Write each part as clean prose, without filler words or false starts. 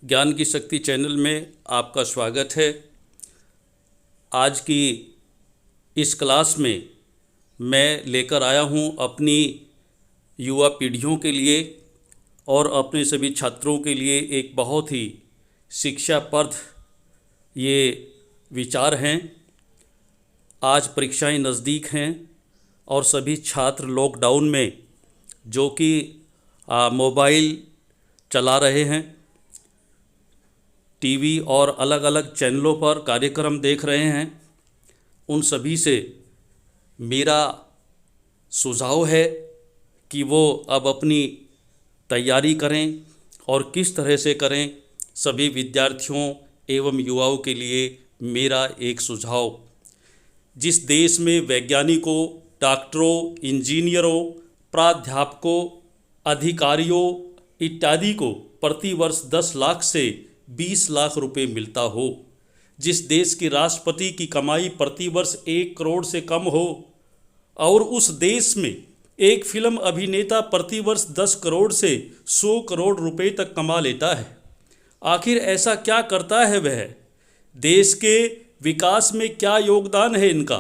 ज्ञान की शक्ति चैनल में आपका स्वागत है। आज की इस क्लास में मैं लेकर आया हूं अपनी युवा पीढ़ियों के लिए और अपने सभी छात्रों के लिए एक बहुत ही शिक्षाप्रद ये विचार हैं। आज परीक्षाएं नज़दीक हैं और सभी छात्र लॉकडाउन में जो कि मोबाइल चला रहे हैं, टीवी और अलग अलग चैनलों पर कार्यक्रम देख रहे हैं, उन सभी से मेरा सुझाव है कि वो अब अपनी तैयारी करें और किस तरह से करें। सभी विद्यार्थियों एवं युवाओं के लिए मेरा एक सुझाव, जिस देश में वैज्ञानिकों, डॉक्टरों, इंजीनियरों, प्राध्यापकों, अधिकारियों इत्यादि को प्रतिवर्ष 10 लाख से 20 लाख रुपए मिलता हो, जिस देश के राष्ट्रपति की कमाई प्रतिवर्ष 1 करोड़ से कम हो और उस देश में एक फिल्म अभिनेता प्रतिवर्ष 10 करोड़ से 100 करोड़ रुपए तक कमा लेता है, आखिर ऐसा क्या करता है वह? देश के विकास में क्या योगदान है इनका?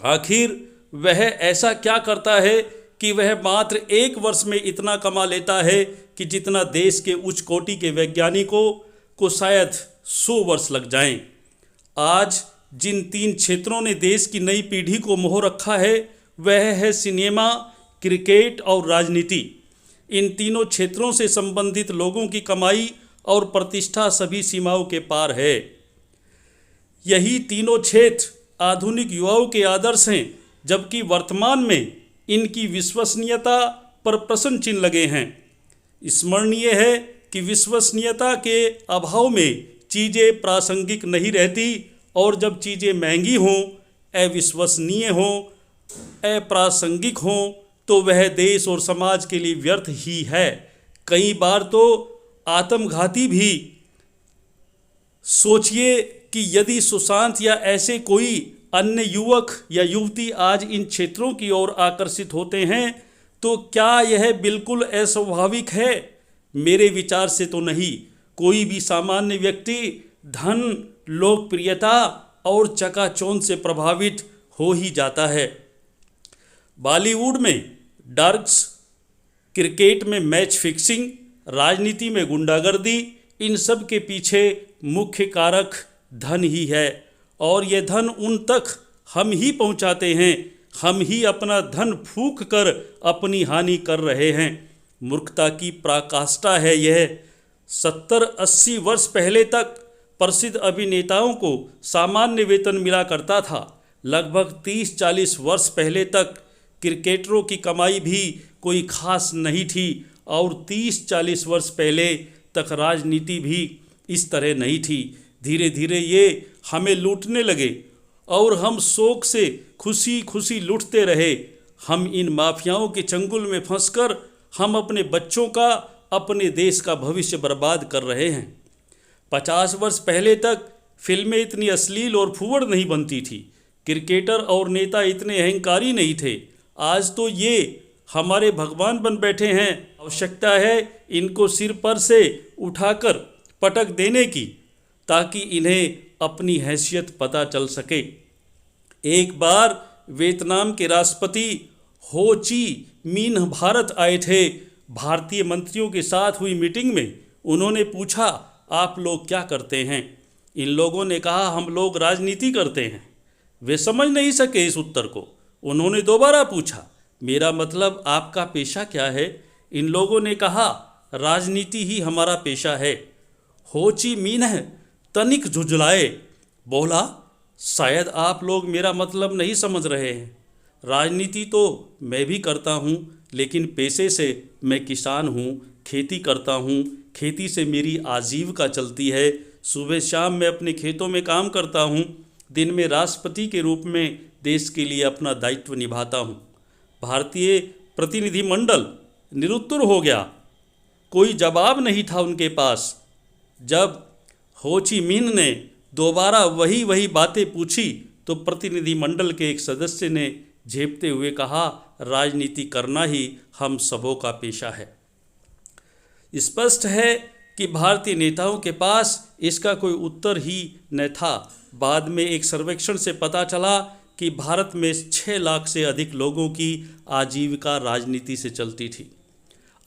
आखिर वह ऐसा क्या करता है कि वह मात्र 1 वर्ष में इतना कमा लेता है कि जितना देश के उच्च कोटि के वैज्ञानिकों को शायद 100 वर्ष लग जाएं। आज जिन 3 क्षेत्रों ने देश की नई पीढ़ी को मोह रखा है वह है सिनेमा, क्रिकेट और राजनीति। इन तीनों क्षेत्रों से संबंधित लोगों की कमाई और प्रतिष्ठा सभी सीमाओं के पार है। यही तीनों क्षेत्र आधुनिक युवाओं के आदर्श हैं, जबकि वर्तमान में इनकी विश्वसनीयता पर प्रश्न चिन्ह लगे हैं। स्मरणीय है कि विश्वसनीयता के अभाव में चीज़ें प्रासंगिक नहीं रहती और जब चीज़ें महंगी हों, अविश्वसनीय हों, अप्रासंगिक हों तो वह देश और समाज के लिए व्यर्थ ही है, कई बार तो आत्मघाती भी। सोचिए कि यदि सुशांत या ऐसे कोई अन्य युवक या युवती आज इन क्षेत्रों की ओर आकर्षित होते हैं तो क्या यह बिल्कुल अस्वाभाविक है? मेरे विचार से तो नहीं। कोई भी सामान्य व्यक्ति धन, लोकप्रियता और चकाचौंध से प्रभावित हो ही जाता है। बॉलीवुड में ड्रग्स, क्रिकेट में मैच फिक्सिंग, राजनीति में गुंडागर्दी, इन सब के पीछे मुख्य कारक धन ही है और ये धन उन तक हम ही पहुंचाते हैं। हम ही अपना धन फूंक कर अपनी हानि कर रहे हैं। मूर्खता की पराकाष्ठा है यह। 70-80 वर्ष पहले तक प्रसिद्ध अभिनेताओं को सामान्य वेतन मिला करता था। लगभग 30-40 वर्ष पहले तक क्रिकेटरों की कमाई भी कोई खास नहीं थी और 30-40 वर्ष पहले तक राजनीति भी इस तरह नहीं थी। धीरे धीरे ये हमें लूटने लगे और हम शौक से खुशी खुशी लूटते रहे। हम इन माफियाओं के चंगुल में फंसकर हम अपने बच्चों का, अपने देश का भविष्य बर्बाद कर रहे हैं। 50 वर्ष पहले तक फिल्में इतनी अश्लील और फूहड़ नहीं बनती थी, क्रिकेटर और नेता इतने अहंकारी नहीं थे। आज तो ये हमारे भगवान बन बैठे हैं। आवश्यकता है इनको सिर पर से उठाकर पटक देने की, ताकि इन्हें अपनी हैसियत पता चल सके। एक बार वियतनाम के राष्ट्रपति हो ची मिन्ह भारत आए थे। भारतीय मंत्रियों के साथ हुई मीटिंग में उन्होंने पूछा, आप लोग क्या करते हैं? इन लोगों ने कहा, हम लोग राजनीति करते हैं। वे समझ नहीं सके इस उत्तर को। उन्होंने दोबारा पूछा, मेरा मतलब आपका पेशा क्या है? इन लोगों ने कहा, राजनीति ही हमारा पेशा है। हो ची मिन्ह तनिक झुंझलाए, बोला, शायद आप लोग मेरा मतलब नहीं समझ रहे हैं। राजनीति तो मैं भी करता हूँ, लेकिन पेशे से मैं किसान हूँ, खेती करता हूँ। खेती से मेरी आजीविका चलती है। सुबह शाम मैं अपने खेतों में काम करता हूँ। दिन में राष्ट्रपति के रूप में देश के लिए अपना दायित्व निभाता हूँ। भारतीय प्रतिनिधिमंडल निरुत्तर हो गया। कोई जवाब नहीं था उनके पास। जब हो ची मिन्ह ने दोबारा वही बातें पूछी तो प्रतिनिधिमंडल के एक सदस्य ने झेपते हुए कहा, राजनीति करना ही हम सबों का पेशा है। स्पष्ट है कि भारतीय नेताओं के पास इसका कोई उत्तर ही न था। बाद में एक सर्वेक्षण से पता चला कि भारत में 6 लाख से अधिक लोगों की आजीविका राजनीति से चलती थी।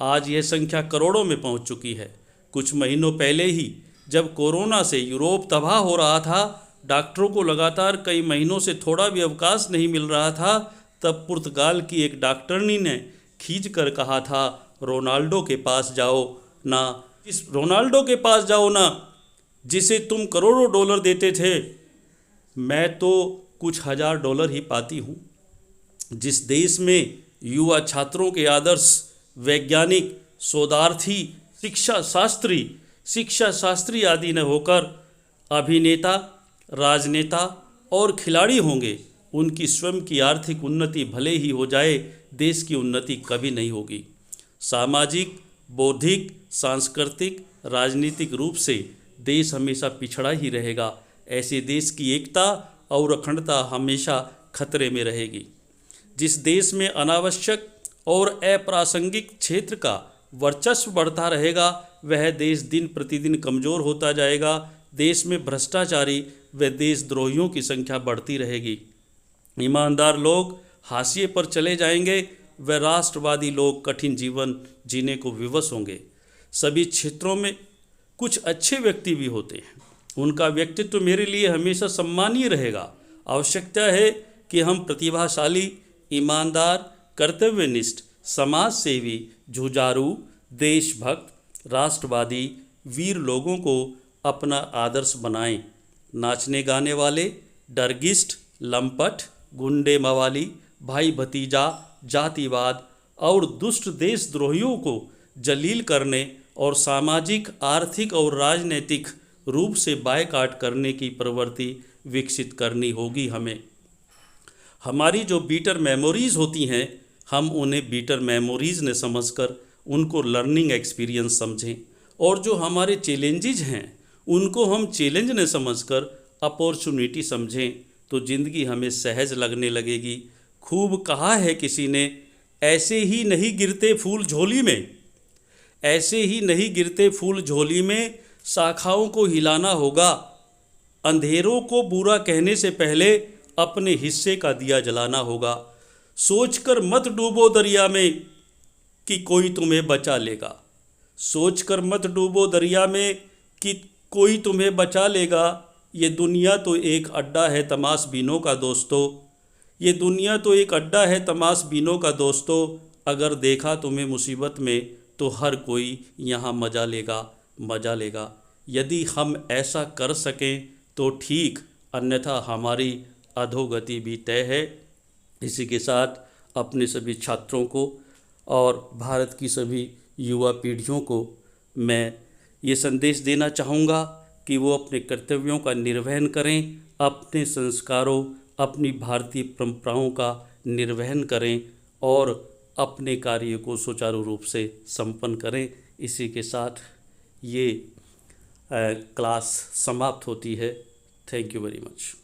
आज यह संख्या करोड़ों में पहुंच चुकी है। कुछ महीनों पहले ही जब कोरोना से यूरोप तबाह हो रहा था, डॉक्टरों को लगातार कई महीनों से थोड़ा भी अवकाश नहीं मिल रहा था, तब पुर्तगाल की एक डॉक्टरनी ने खींच कर कहा था, रोनाल्डो के पास जाओ ना, इस रोनाल्डो के पास जाओ ना जिसे तुम करोड़ों डॉलर देते थे, मैं तो कुछ हजार डॉलर ही पाती हूँ। जिस देश में युवा छात्रों के आदर्श वैज्ञानिक, शोधार्थी, शिक्षा शास्त्री आदि न होकर अभिनेता, राजनेता और खिलाड़ी होंगे, उनकी स्वयं की आर्थिक उन्नति भले ही हो जाए, देश की उन्नति कभी नहीं होगी। सामाजिक, बौद्धिक, सांस्कृतिक, राजनीतिक रूप से देश हमेशा पिछड़ा ही रहेगा। ऐसे देश की एकता और अखंडता हमेशा खतरे में रहेगी। जिस देश में अनावश्यक और अप्रासंगिक क्षेत्र का वर्चस्व बढ़ता रहेगा, वह देश दिन प्रतिदिन कमज़ोर होता जाएगा। देश में भ्रष्टाचारी व देशद्रोहियों की संख्या बढ़ती रहेगी। ईमानदार लोग हाशिए पर चले जाएंगे व राष्ट्रवादी लोग कठिन जीवन जीने को विवश होंगे। सभी क्षेत्रों में कुछ अच्छे व्यक्ति भी होते हैं, उनका व्यक्तित्व मेरे लिए हमेशा सम्मानीय रहेगा। आवश्यकता है कि हम प्रतिभाशाली, ईमानदार, कर्तव्यनिष्ठ, समाज सेवी, जुझारू, देशभक्त, राष्ट्रवादी, वीर लोगों को अपना आदर्श बनाएं। नाचने गाने वाले, डरगिस्ट, लंपट, गुंडे मवाली, भाई भतीजा, जातिवाद और दुष्ट देशद्रोहियों को जलील करने और सामाजिक, आर्थिक और राजनीतिक रूप से बायकॉट करने की प्रवृत्ति विकसित करनी होगी। हमारी जो बीटर मेमोरीज़ होती हैं, हम उन्हें बीटर मेमोरीज़ न समझकर उनको लर्निंग एक्सपीरियंस समझें, और जो हमारे चैलेंजेज हैं उनको हम चैलेंज न समझकर अपॉर्चुनिटी समझें, तो ज़िंदगी हमें सहज लगने लगेगी। खूब कहा है किसी ने, ऐसे ही नहीं गिरते फूल झोली में, ऐसे ही नहीं गिरते फूल झोली में, शाखाओं को हिलाना होगा। अंधेरों को बुरा कहने से पहले अपने हिस्से का दिया जलाना होगा। सोचकर मत डूबो दरिया में कि कोई तुम्हें बचा लेगा, सोचकर मत डूबो दरिया में कि कोई तुम्हें बचा लेगा। ये दुनिया तो एक अड्डा है तमाशबीनों का दोस्तों, ये दुनिया तो एक अड्डा है तमाशबीनों का दोस्तों। अगर देखा तुम्हें मुसीबत में तो हर कोई यहाँ मजा लेगा। यदि हम ऐसा कर सकें तो ठीक, अन्यथा हमारी अधोगति भी तय है। इसी के साथ अपने सभी छात्रों को और भारत की सभी युवा पीढ़ियों को मैं ये संदेश देना चाहूँगा कि वो अपने कर्तव्यों का निर्वहन करें, अपने संस्कारों, अपनी भारतीय परंपराओं का निर्वहन करें और अपने कार्य को सुचारू रूप से संपन्न करें। इसी के साथ ये क्लास समाप्त होती है। Thank you very much.